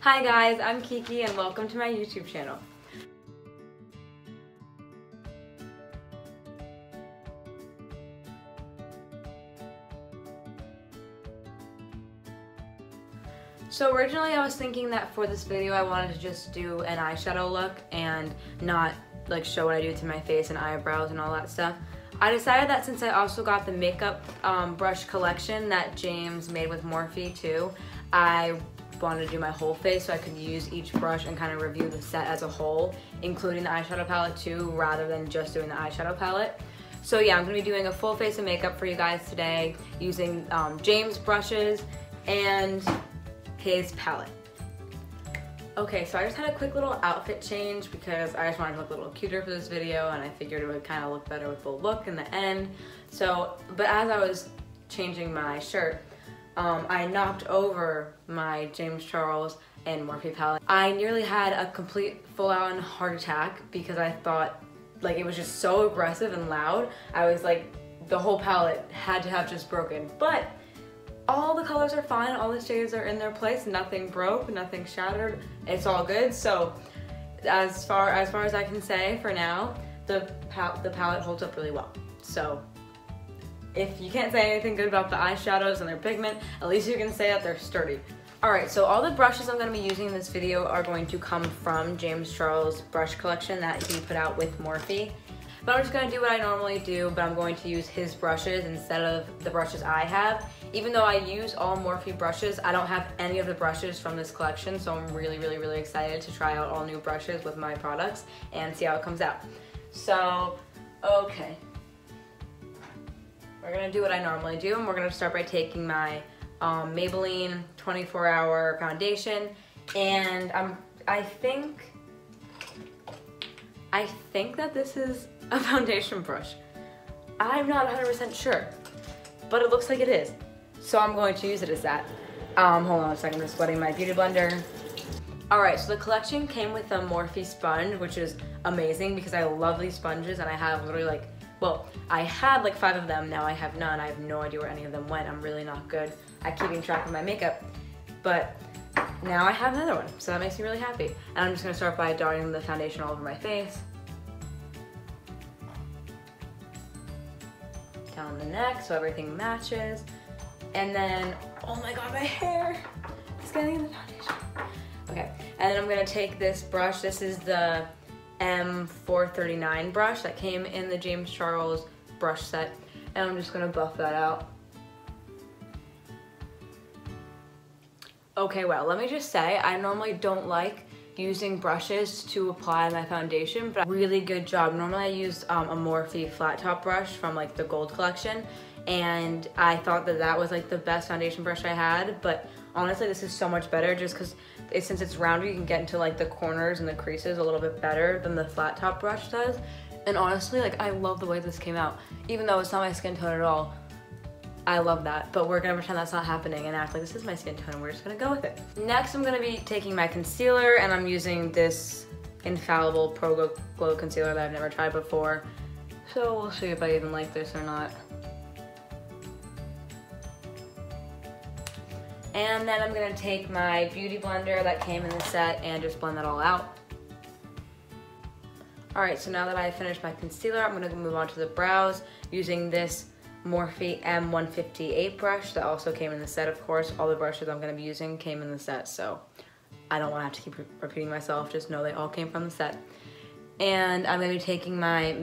Hi guys, I'm Kiki and welcome to my YouTube channel. So originally I was thinking that for this video I wanted to just do an eyeshadow look and not like show what I do to my face and eyebrows and all that stuff. I decided that since I also got the makeup brush collection that James made with Morphe too, I wanted to do my whole face so I could use each brush and kind of review the set as a whole, including the eyeshadow palette too, rather than just doing the eyeshadow palette. So yeah, I'm going to be doing a full face of makeup for you guys today using James brushes and his palette. Okay, so I just had a quick little outfit change because I just wanted to look a little cuter for this video and I figured it would kind of look better with the look in the end. So, but as I was changing my shirt, I knocked over my James Charles and Morphe palette. I nearly had a complete full-on heart attack because I thought like it was just so aggressive and loud. I was like, the whole palette had to have just broken. But all the colors are fine, all the shades are in their place, nothing broke, nothing shattered, it's all good. So as far as I can say for now, the palette holds up really well. So if you can't say anything good about the eyeshadows and their pigment, at least you can say that they're sturdy. Alright, so all the brushes I'm going to be using in this video are going to come from James Charles' brush collection that he put out with Morphe. But I'm just going to do what I normally do, but I'm going to use his brushes instead of the brushes I have. Even though I use all Morphe brushes, I don't have any of the brushes from this collection, so I'm really excited to try out all new brushes with my products and see how it comes out. So, okay. We're going to do what I normally do, and we're going to start by taking my Maybelline 24-hour foundation, and I think that this is a foundation brush. I'm not 100% sure, but it looks like it is. So I'm going to use it as that. Hold on a second, I'm just wetting my beauty blender. Alright, so the collection came with a Morphe sponge, which is amazing because I love these sponges and I have literally like, well, I had like 5 of them, now I have none. I have no idea where any of them went. I'm really not good at keeping track of my makeup. But now I have another one, so that makes me really happy. And I'm just going to start by dotting the foundation all over my face. Down the neck so everything matches. And then, oh my god, my hair is getting in the foundation. Okay, and then I'm going to take this brush. This is the M439 brush that came in the James Charles brush set, and I'm just going to buff that out. Okay, well, let me just say, I normally don't like using brushes to apply my foundation, but really good job. Normally I use a Morphe flat top brush from like the gold collection, and I thought that that was like the best foundation brush I had, but honestly this is so much better just because since it's rounder, you can get into like the corners and the creases a little bit better than the flat top brush does. And honestly, like I love the way this came out. Even though it's not my skin tone at all, I love that. But we're gonna pretend that's not happening and act like this is my skin tone and we're just gonna go with it. Next, I'm gonna be taking my concealer and I'm using this Infallible Pro Glow Concealer that I've never tried before. So we'll see if I even like this or not. And then I'm gonna take my beauty blender that came in the set and just blend that all out. Alright, so now that I finished my concealer, I'm gonna move on to the brows using this Morphe M158 brush that also came in the set, of course. All the brushes I'm gonna be using came in the set, so I don't wanna have to keep repeating myself, just know they all came from the set. And I'm gonna be taking my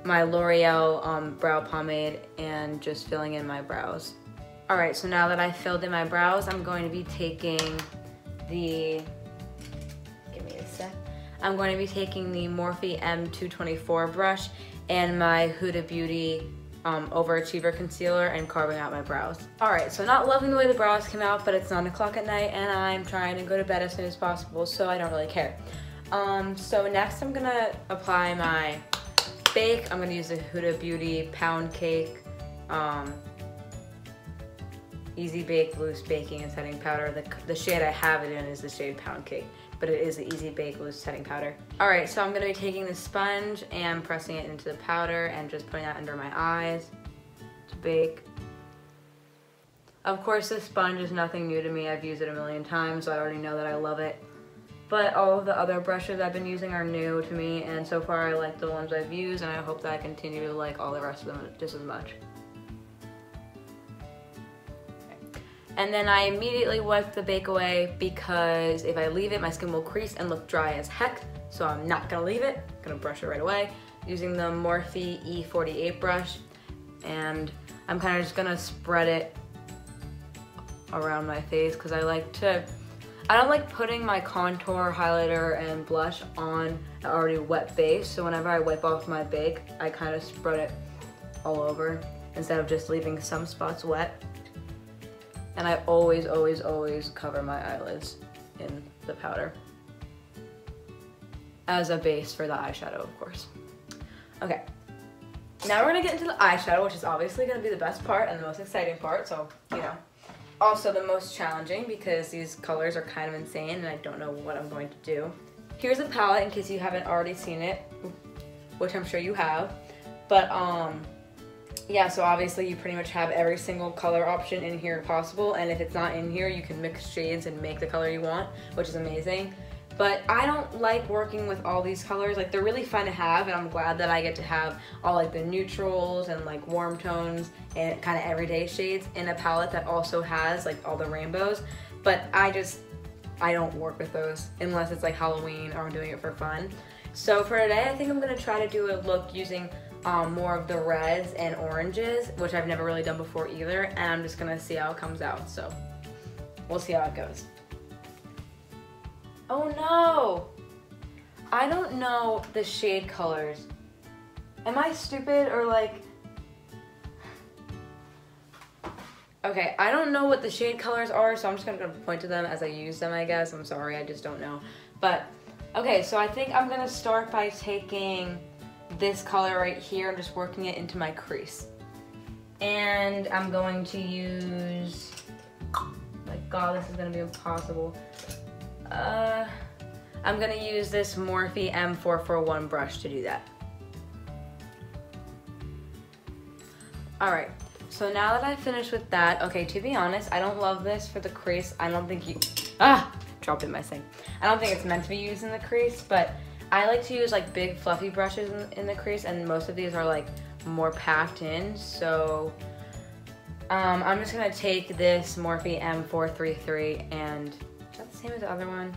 my L'Oreal brow pomade and just filling in my brows. Alright, so now that I filled in my brows, I'm going to be taking the, I'm going to be taking the Morphe M224 brush and my Huda Beauty Overachiever Concealer and carving out my brows. Alright, so not loving the way the brows came out, but it's 9 o'clock at night and I'm trying to go to bed as soon as possible, so I don't really care. So next I'm gonna apply my bake. I'm gonna use the Huda Beauty Pound Cake Easy Bake Loose Baking and Setting Powder. The shade I have it in is the shade Pound Cake, but it is the Easy Bake Loose Setting Powder. Alright, so I'm gonna be taking the sponge and pressing it into the powder and just putting that under my eyes to bake. Of course, this sponge is nothing new to me. I've used it a million times, so I already know that I love it. But all of the other brushes I've been using are new to me, and so far I like the ones I've used, and I hope that I continue to like all the rest of them just as much. And then I immediately wipe the bake away because if I leave it, my skin will crease and look dry as heck, so I'm not gonna leave it. I'm gonna brush it right away using the Morphe E48 brush, and I'm kind of just gonna spread it around my face because I don't like putting my contour, highlighter, and blush on an already wet base, so whenever I wipe off my bake, I kind of spread it all over instead of just leaving some spots wet. And I always, always, always cover my eyelids in the powder as a base for the eyeshadow, of course. Okay, now we're gonna get into the eyeshadow, which is obviously gonna be the best part and the most exciting part, so, you know. Also the most challenging because these colors are kind of insane and I don't know what I'm going to do. Here's a palette in case you haven't already seen it, which I'm sure you have. But yeah, so obviously you pretty much have every single color option in here possible, and if it's not in here, you can mix shades and make the color you want, which is amazing. But I don't like working with all these colors. Like, they're really fun to have, and I'm glad that I get to have all like the neutrals and like warm tones and kind of everyday shades in a palette that also has like all the rainbows. But I don't work with those unless it's like Halloween or I'm doing it for fun. So for today, I think I'm gonna try to do a look using more of the reds and oranges, which I've never really done before either, and I'm just gonna see how it comes out. So we'll see how it goes. Oh no! I don't know the shade colors. Am I stupid or like... Okay, I don't know what the shade colors are, so I'm just gonna point to them as I use them, I guess. I'm sorry, I just don't know. But, okay, so I think I'm gonna start by taking this color right here and just working it into my crease. And I'm going to use... My God, this is gonna be impossible. I'm gonna use this Morphe M441 brush to do that. Alright, so now that I've finished with that, okay, to be honest, I don't love this for the crease. I don't think you... Dropped it in my sink. I don't think it's meant to be used in the crease, but I like to use like big fluffy brushes in the crease, and most of these are like more packed in, so I'm just gonna take this Morphe M433 and... Is that the same as the other one?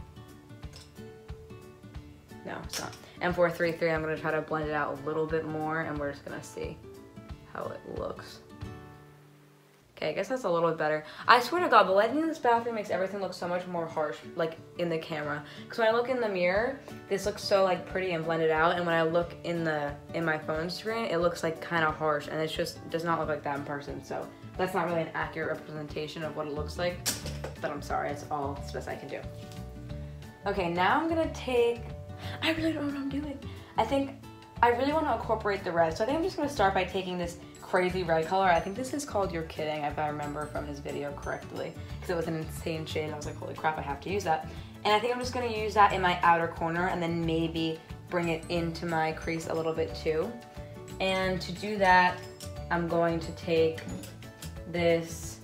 No, it's not. M433, I'm gonna try to blend it out a little bit more and we're just gonna see how it looks. Okay, I guess that's a little bit better. I swear to God, the lighting in this bathroom makes everything look so much more harsh, like in the camera. Because when I look in the mirror, this looks so like pretty and blended out, and when I look in my phone screen, it looks like kind of harsh, and it just does not look like that in person. So that's not really an accurate representation of what it looks like, but I'm sorry, it's all the best I can do. Okay, now I'm gonna take, I really don't know what I'm doing. I think I really want to incorporate the red, so I think I'm just gonna start by taking this crazy red color. I think this is called You're Kidding, if I remember from his video correctly, because it was an insane shade. I was like, holy crap, I have to use that. And I think I'm just gonna use that in my outer corner and then maybe bring it into my crease a little bit too. And to do that, I'm going to take this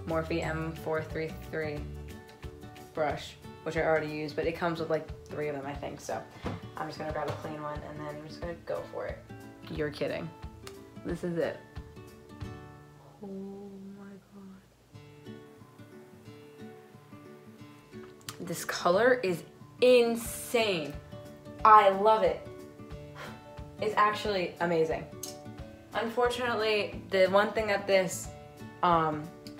Morphe M433 brush, which I already used, but it comes with like 3 of them, I think. So I'm just gonna grab a clean one and then I'm just gonna go for it. You're kidding. This is it. Oh my God. This color is insane. I love it. It's actually amazing. Unfortunately, the one thing that this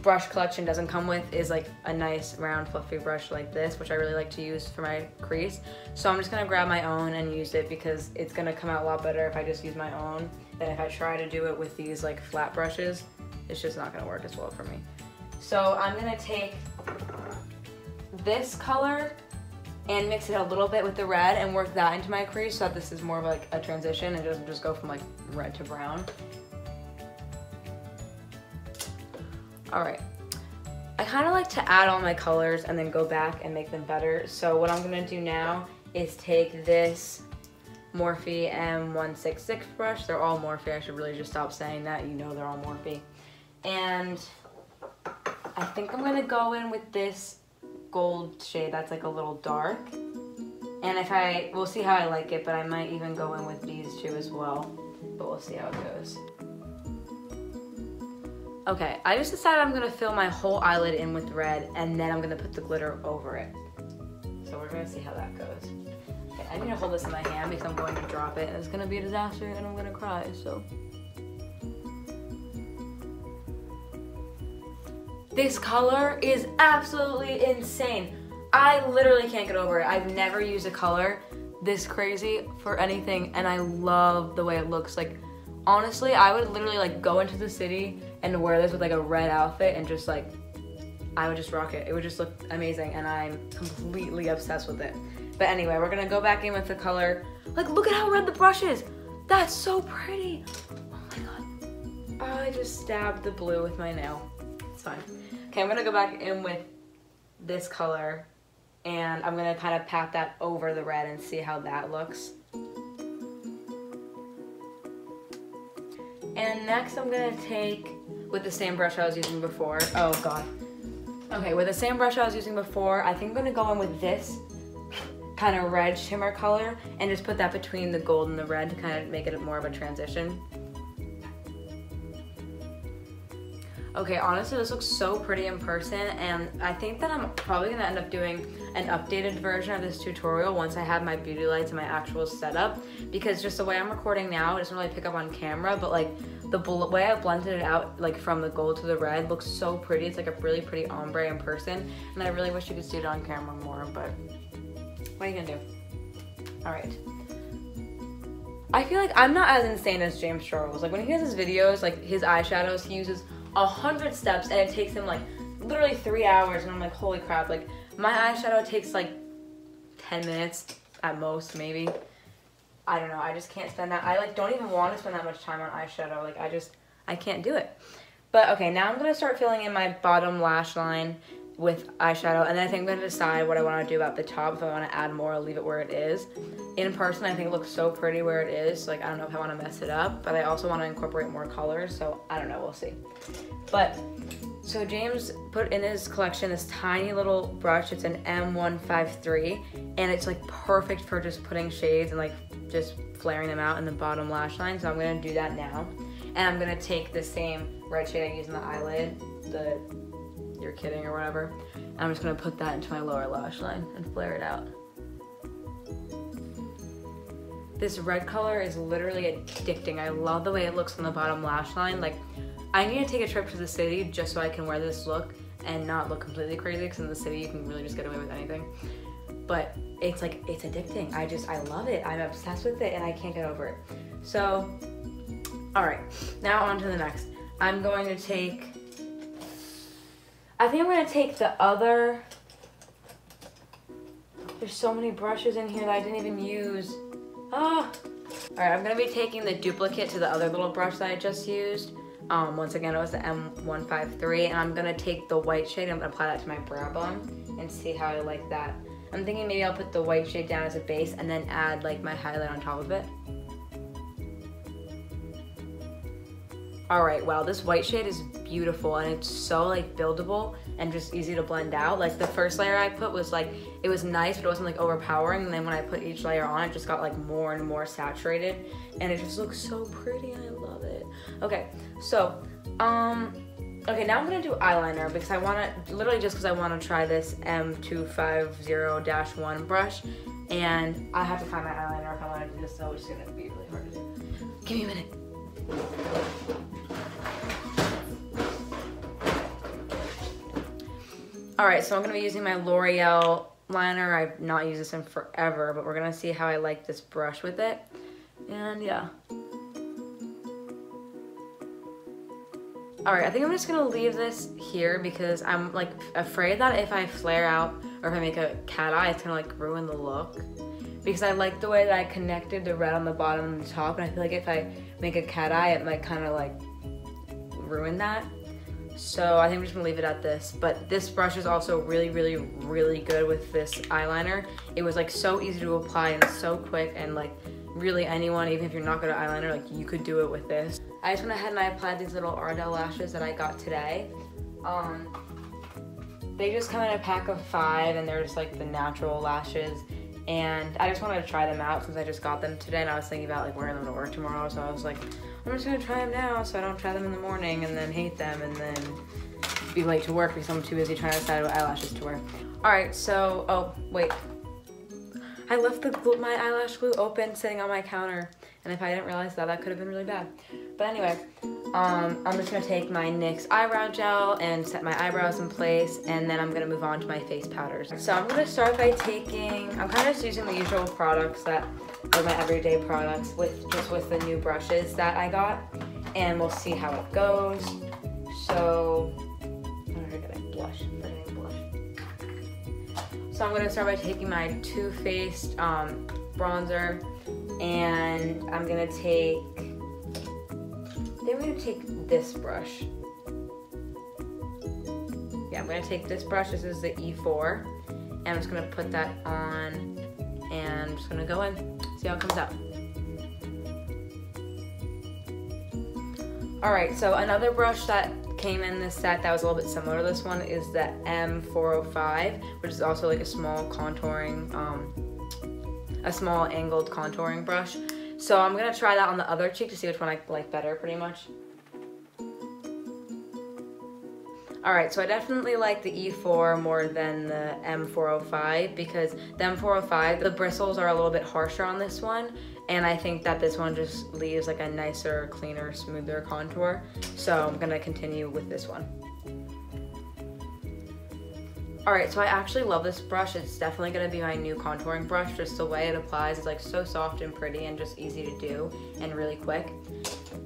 brush collection doesn't come with is like a nice round fluffy brush like this, which I really like to use for my crease. So I'm just gonna grab my own and use it because it's gonna come out a lot better if I just use my own than if I try to do it with these like flat brushes. It's just not gonna work as well for me. So I'm gonna take this color and mix it a little bit with the red and work that into my crease so that this is more of like a transition and doesn't just go from like red to brown. All right, I kind of like to add all my colors and then go back and make them better. So what I'm gonna do now is take this Morphe M166 brush. They're all Morphe, I should really just stop saying that. You know they're all Morphe. And I think I'm gonna go in with this gold shade that's like a little dark. And we'll see how I like it, but I might even go in with these two as well. But we'll see how it goes. Okay, I just decided I'm gonna fill my whole eyelid in with red, and then I'm gonna put the glitter over it. So we're gonna see how that goes. Okay, I need to hold this in my hand because I'm going to drop it, and it's gonna be a disaster, and I'm gonna cry, so. This color is absolutely insane. I literally can't get over it. I've never used a color this crazy for anything, and I love the way it looks. Like, honestly, I would literally like go into the city and wear this with like a red outfit and just like, I would just rock it. It would just look amazing, and I'm completely obsessed with it. But anyway, we're gonna go back in with the color. Like, look at how red the brush is. That's so pretty. Oh my God. I just stabbed the blue with my nail. It's fine. Okay, I'm gonna go back in with this color, and I'm gonna kind of pat that over the red and see how that looks. And next I'm gonna take, with the same brush I was using before, oh God. Okay, with the same brush I was using before, I think I'm gonna go in with this kind of red shimmer color and just put that between the gold and the red to kind of make it more of a transition. Okay, honestly, this looks so pretty in person, and I think that I'm probably gonna end up doing an updated version of this tutorial once I have my beauty lights and my actual setup, because just the way I'm recording now, it doesn't really pick up on camera, but like the way I blended it out, like from the gold to the red, looks so pretty. It's like a really pretty ombre in person, and I really wish you could see it on camera more, but what are you gonna do? All right. I feel like I'm not as insane as James Charles. Like when he does his videos, like his eyeshadows, he uses 100 steps, and it takes him like literally 3 hours, and I'm like, holy crap. Like my eyeshadow takes like 10 minutes at most, maybe. I don't know, I just can't spend that. I like don't even want to spend that much time on eyeshadow. Like I can't do it. But okay, now I'm gonna start filling in my bottom lash line with eyeshadow, and then I think I'm gonna decide what I want to do about the top, if I want to add more or leave it where it is. In person, I think it looks so pretty where it is. Like I don't know if I want to mess it up, but I also want to incorporate more colors, so I don't know, we'll see. But so James put in his collection this tiny little brush. It's an M153, and it's like perfect for just putting shades and like just flaring them out in the bottom lash line. So I'm gonna do that now, and I'm gonna take the same red shade I used in the eyelid, the You're Kidding or whatever, and I'm just gonna put that into my lower lash line and flare it out. This red color is literally addicting. I love the way it looks on the bottom lash line. Like, I need to take a trip to the city just so I can wear this look and not look completely crazy, because in the city you can really just get away with anything. But it's like, it's addicting. I love it. I'm obsessed with it, and I can't get over it. So, all right, now on to the next. I'm going to take, I think I'm gonna take the other, there's so many brushes in here that I didn't even use. Ah! Alright, I'm gonna be taking the duplicate to the other little brush that I just used. Once again, it was the M153, and I'm gonna take the white shade and I'm gonna apply that to my brow bone and see how I like that. I'm thinking maybe I'll put the white shade down as a base and then add like my highlight on top of it. Alright, wow, this white shade is beautiful, and it's so like buildable and just easy to blend out. Like the first layer I put was like, it was nice, but it wasn't like overpowering, and then when I put each layer on, it just got like more and more saturated, and it just looks so pretty, and I love it. Okay, so, okay, now I'm gonna do eyeliner, because I wanna, literally just because I wanna try this M250-1 brush, and I have to find my eyeliner if I wanna do this, so it's gonna be really hard to do. Give me a minute. Alright, so I'm going to be using my L'Oreal liner. I've not used this in forever, but we're going to see how I like this brush with it. And yeah. Alright, I think I'm just going to leave this here because I'm like afraid that if I flare out or if I make a cat eye, it's going to like ruin the look. Because I like the way that I connected the red on the bottom and the top, and I feel like if I make a cat eye, it might kind of like ruin that. So I think I'm just gonna leave it at this. But this brush is also really, really, really good with this eyeliner. It was like so easy to apply and so quick, and like really anyone, even if you're not good at eyeliner, like you could do it with this. I just went ahead and I applied these little Ardell lashes that I got today. They just come in a pack of 5 and they're just like the natural lashes. And I just wanted to try them out since I just got them today, and I was thinking about like wearing them to work tomorrow, so I was like, I'm just gonna try them now so I don't try them in the morning and then hate them and then be late to work because I'm too busy trying to decide what eyelashes to wear. Alright, so, oh, wait. I left my eyelash glue open sitting on my counter, and if I didn't realize that, that could have been really bad. But anyway, I'm just gonna take my NYX eyebrow gel and set my eyebrows in place, and then I'm gonna move on to my face powders. So I'm gonna start by I'm kind of just using the usual products that are my everyday products with the new brushes that I got, and we'll see how it goes. So, So I'm going to start by taking my Too Faced bronzer, and I'm going to take this brush. Yeah, I'm going to take this brush. This is the E4, and I'm just going to put that on, and I'm just going to go in, see how it comes out. Alright, so another brush that came in this set that was a little bit similar to this one is the M405, which is also like a small contouring, a small angled contouring brush. So I'm gonna try that on the other cheek to see which one I like better, pretty much. Alright, so I definitely like the E4 more than the M405 because the M405, the bristles are a little bit harsher on this one, and I think that this one just leaves like a nicer, cleaner, smoother contour. So I'm gonna continue with this one. Alright, so I actually love this brush. It's definitely gonna be my new contouring brush. Just the way it applies is like so soft and pretty and just easy to do and really quick.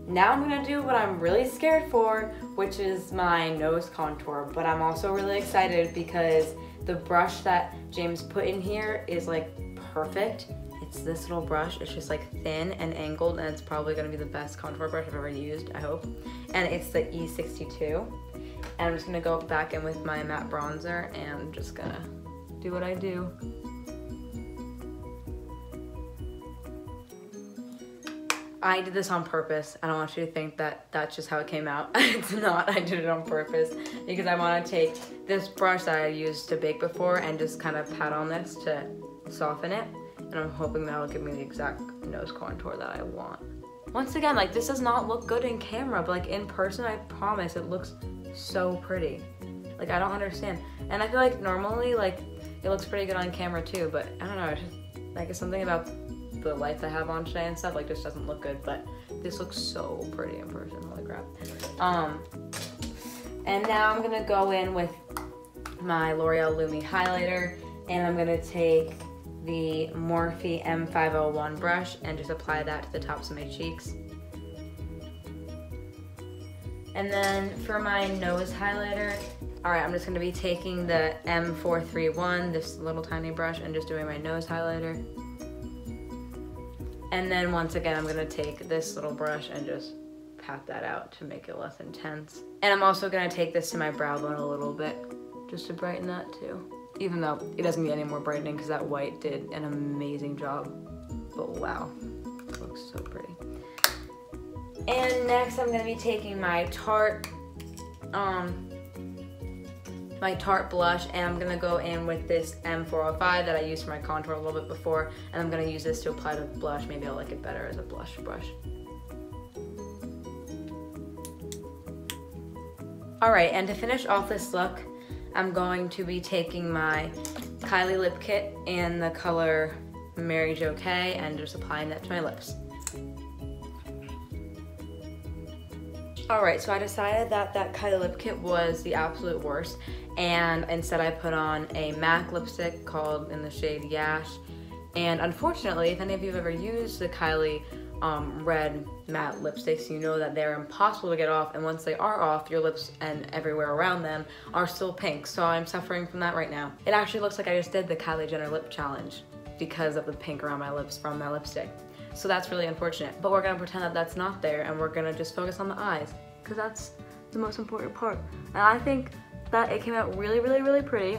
Now I'm gonna do what I'm really scared for, which is my nose contour, but I'm also really excited because the brush that James put in here is like perfect. It's this little brush. It's just like thin and angled, and it's probably gonna be the best contour brush I've ever used, I hope. And it's the E62. And I'm just gonna go back in with my matte bronzer, and I'm just gonna do what I do. I did this on purpose. I don't want you to think that that's just how it came out. It's not. I did it on purpose because I want to take this brush that I used to bake before and just kind of pat on this to soften it. And I'm hoping that'll give me the exact nose contour that I want. Once again, like, this does not look good in camera, but like in person, I promise it looks so pretty. Like, I don't understand. And I feel like normally, like, it looks pretty good on camera too, but I don't know, it's just, like, it's something about the lights I have on today and stuff, like, just doesn't look good, but this looks so pretty in person, holy crap. And now I'm gonna go in with my L'Oreal Lumi highlighter, and I'm gonna take the Morphe M501 brush and just apply that to the tops of my cheeks. And then for my nose highlighter, alright, I'm just gonna be taking the M431, this little tiny brush, and just doing my nose highlighter. And then once again, I'm gonna take this little brush and just pat that out to make it less intense. And I'm also gonna take this to my brow bone a little bit, just to brighten that too. Even though it doesn't need any more brightening because that white did an amazing job. But wow, it looks so pretty. And next I'm gonna be taking my Tarte blush, and I'm gonna go in with this M405 that I used for my contour a little bit before, and I'm gonna use this to apply the blush. Maybe I'll like it better as a blush brush. Alright, and to finish off this look, I'm going to be taking my Kylie lip kit in the color Mary Jo K and just applying that to my lips. Alright, so I decided that that Kylie lip kit was the absolute worst, and instead I put on a MAC lipstick called in the shade Yash. And unfortunately, if any of you have ever used the Kylie red matte lipsticks, you know that they're impossible to get off, and once they are off, your lips and everywhere around them are still pink, so I'm suffering from that right now. It actually looks like I just did the Kylie Jenner lip challenge because of the pink around my lips from my lipstick. So that's really unfortunate, but we're gonna pretend that that's not there, and we're gonna just focus on the eyes, because that's the most important part. And I think that it came out really, really, really pretty.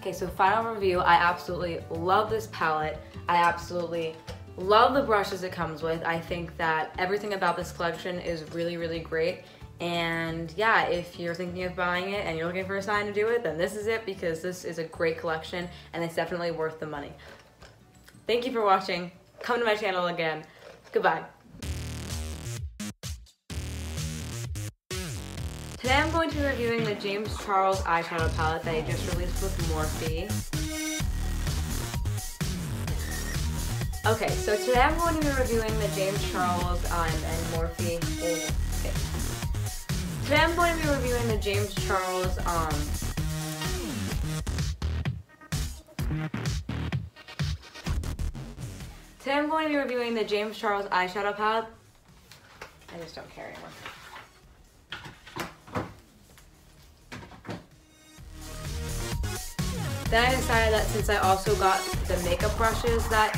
Okay, so final review, I absolutely love this palette. I absolutely love the brushes it comes with. I think that everything about this collection is really, really great, And yeah, if you're thinking of buying it and you're looking for a sign to do it, then this is it, because this is a great collection and it's definitely worth the money. Thank you for watching. Come to my channel again. Goodbye. Today I'm going to be reviewing the James Charles eyeshadow palette that I just released with Morphe. Okay, so today I'm going to be reviewing the James Charles and Morphe. Okay. Today I'm going to be reviewing the James Charles Today I'm going to be reviewing the James Charles eyeshadow palette. I just don't care anymore. Then I decided that since I also got the makeup brushes that